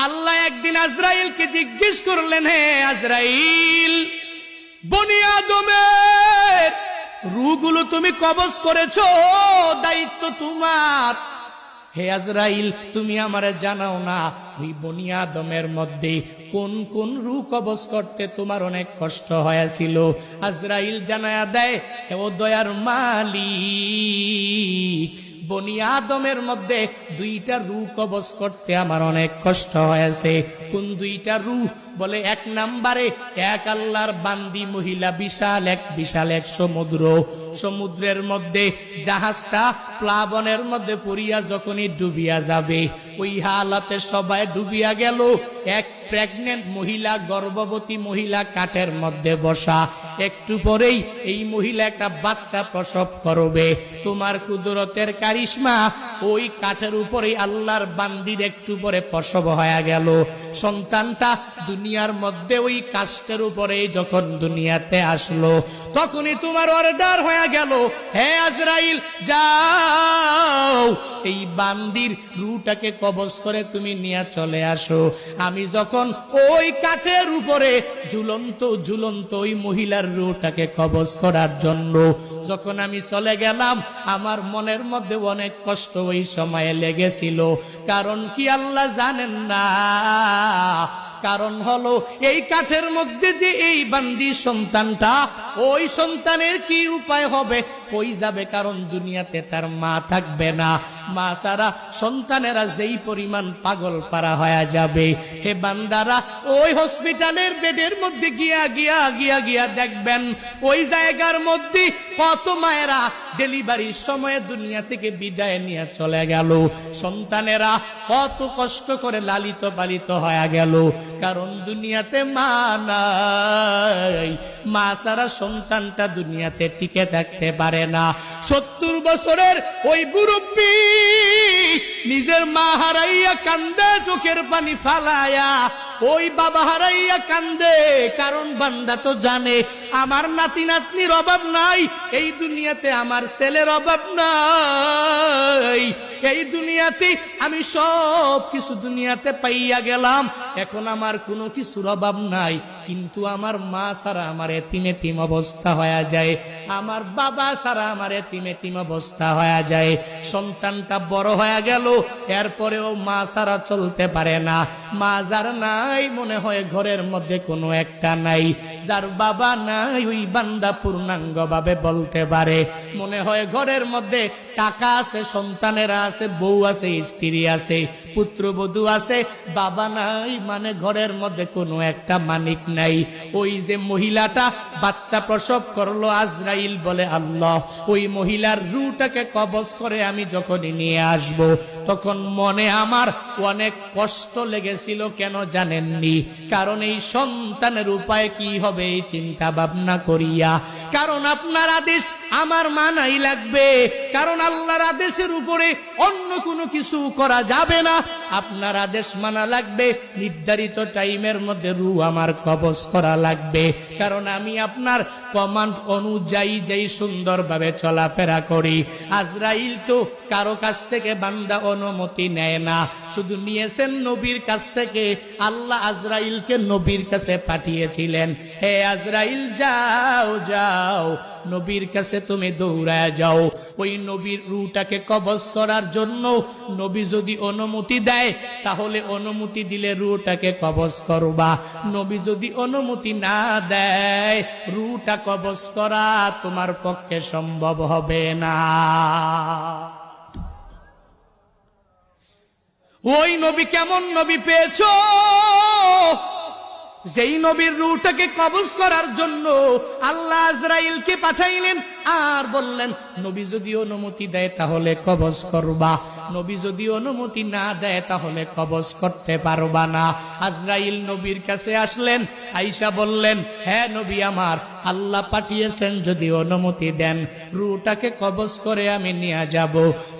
আল্লাহ একদিন আজরাইলকে জিজ্ঞেস করলেন, হে আজরাইল, বনি আদমের রূহগুলো তুমি কবজ করেছো, দায়িত্ব তোমার। হে আজরাইল, তুমি আমারে জানাও না ওই বনি আদমের মধ্যে কোন কোন রূহ কবজ করতে তোমার অনেক কষ্ট হয়েছিল? আজরাইল জানায়া দেয়, হে ও দয়ার মালিক, বনি আদমের মধ্যে দুইটা রূহ কবজ করতে আমার অনেক কষ্ট হয়েছে। কোন দুইটা রূহ? বলে, এক নম্বরে এক আল্লাহর বান্দি মহিলা, বিশাল এক সমুদ্রের মধ্যে জাহাজটা প্লাবনের মধ্যে পড়িয়া যখনই ডুবিয়া যাবে, ওই হালাতে সবাই ডুবিয়া গেল। এক প্রেগনেন্ট মহিলা, গর্ভবতী মহিলা কাঠের মধ্যে বসা, একটু পরেই এই মহিলা একটা বাচ্চা প্রসব করবে। তোমার কুদরতের কারিশমা, ওই কাঠের উপরে আল্লাহর বান্দির একটু পরে প্রসব হয়ে গেল। সন্তানটা দুনিয়ার মধ্যে ওই কাষ্ঠের উপরে যখন দুনিয়াতে আসলো, তখনই তোমার অর্ডার হয়ে গেল, হে আজরাইল, যাও এই বান্দির রূহটাকে কবজ করে তুমি নিয়ে চলে আসো। আমি যখন ওই কাঠের উপরে ঝুলন্ত ওই মহিলার রূহটাকে কবজ করার জন্য যখন আমি চলে গেলাম, আমার মনের মধ্যে অনেক কষ্ট ওই সময়ে লেগেছিল। কারণ কি আল্লাহ জানেন না? কারণ হলো এই কাঠের মধ্যে যে এই বান্দি সন্তানটা, ওই সন্তানের কি উপায় হবে, কই যাবে? কারণ দুনিয়াতে তার মা থাকবে না। মা ছাড়া সন্তানেরা যেই পরিমাণ পাগল পারা হয়ে যাবে, হে বান্দারা, ওই হসপিটালের বেডের মধ্যে গিয়া দেখবেন, ওই জায়গার মধ্যে কত মায়েরা ডেলিভারির সময় দুনিয়া থেকে বিদায় নিয়ে চলে গেল। সন্তানেরা কত কষ্ট করে লালিত পালিত হয়ে গেল, কারণ দুনিয়াতে মা নাই। মা ছাড়া সন্তানটা দুনিয়াতে টিকে থাকতে পারে না। 70 বছরের ওই মুরব্বী নিজের মা হারাইয়া কান্দে, চোখের পানি ফালায়া, ওই বাবা হারাইয়া কান্দে। কারণ বান্দা তো জানে আমার নাতি নাতনির অভাব নাই, এই দুনিয়াতে আমার ছেলের অভাব নাই, এই দুনিয়াতে আমি সব কিছু দুনিয়াতে পাইয়া গেলাম, এখন আমার কোনো কিছুর অভাব নাই। কিন্তু আমার মা ছাড়া আমার এতিম অবস্থা হয়ে যায়, আমার বাবা ছাড়া আমার এতিম অবস্থা হয়ে যায়। সন্তানটা বড় হয়ে গেল, এরপরেও মা ছাড়া চলতে পারে না। মা যার নাই, মনে হয় ঘরের মধ্যে কোনো একটা নাই। যার বাবা নাই, ওই বান্দা পূর্ণাঙ্গ ভাবে বলতে পারে, মনে হয় ঘরের মধ্যে টাকা আছে, সন্তানেরা আছে, বউ আছে, স্ত্রী আছে, পুত্রবধূ আছে, বাবা নাই, মানে ঘরের মধ্যে কোনো একটা মানিক নাই। ওই যে মহিলাটা বাচ্চা প্রসব করলো, আজরাইল বলে, আল্লাহ, ওই মহিলার রূহটাকে কবজ করে আমি যখনই নিয়ে আসব, তখন মনে আমার অনেক কষ্ট লেগেছিল। কেন জানেননি? কারণ এই সন্তানের উপায় কি হবে এই চিন্তা ভাবনা করিয়া। কারণ আপনার আদেশ আমার মানাই লাগবে, কারণ আল্লাহর আদেশের উপরে অন্য কোনো কিছু করা যাবে না। আপনার আদেশ মানা লাগবে, নির্ধারিত টাইমের মধ্যে রূহ আমার কবজ করা লাগবে। কারণ আমি আপনার কমান্ড অনুযায়ী যেই সুন্দরভাবে চলাফেরা করি। আজরাইল তো কারো কাছ থেকে বান্দা অনুমতি নেয় না, শুধু নিয়েছেন নবীর কাছ থেকে। আল্লাহ আজরাইলকে নবীর কাছে পাঠিয়েছিলেন, হে আজরাইল, যাও নবীর কাছে তুমি দৌড়ায় যাও, ওই নবীর রূহটাকে কবজ করার জন্য। নবী যদি অনুমতি দেয়, তাহলে অনুমতি দিলে রূহটাকে কবজ করবা। নবী যদি অনুমতি না দেয়, রূহটা কবজ করা তোমার পক্ষে সম্ভব হবে না। ওই নবী কেমন নবী পেয়েছো? যেই নবীর রূহটাকে কবজ করার জন্য আল্লাহ আজরাইলকে পাঠাইলেন, আর বললেন, নবী যদি অনুমতি দেয় তাহলে কবজ করবা, নবী যদি অনুমতি না দেয় তাহলে কবজ করতে পারবা না। আজরাইল নবীর কাছে আসলেন, আয়েশা বললেন, হ্যাঁ নবী আমার, আল্লাহ পাঠিয়েছেন, যদি অনুমতি দেন রূহটাকে কবজ করে আমি নিয়ে যাব,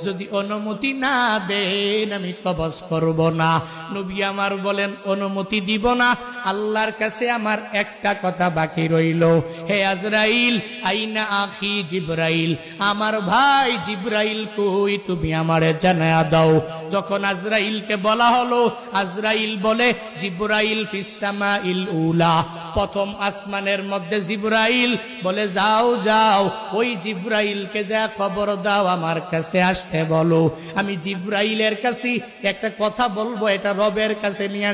যদি অনুমতি না দেন আমি কবজ করব না। নবী আমার বলেন, অনুমতি দিব না, আল্লাহর কাছে আমার একটা কথা বাকি রইল, হে আজরাইল, আইনা আখি জিবরাইল, আমার ভাই জিবরাইল কই, তুমি আমারে জানায়া দাও। যখন আজরাইলকে বলা হলো, আজরাইল বলে জিবরাইল ফিস সামাইল উলা, প্রথম আসমানের মধ্যে জিবরাইল বলে যাও যাও, ওই জিবরাইলকে যা খবর দাও আমার কাছে আসতে বলো। আমি জিবরাইলের কাছে একটা কথা বলবো, এটা রবের কাছে নিয়ে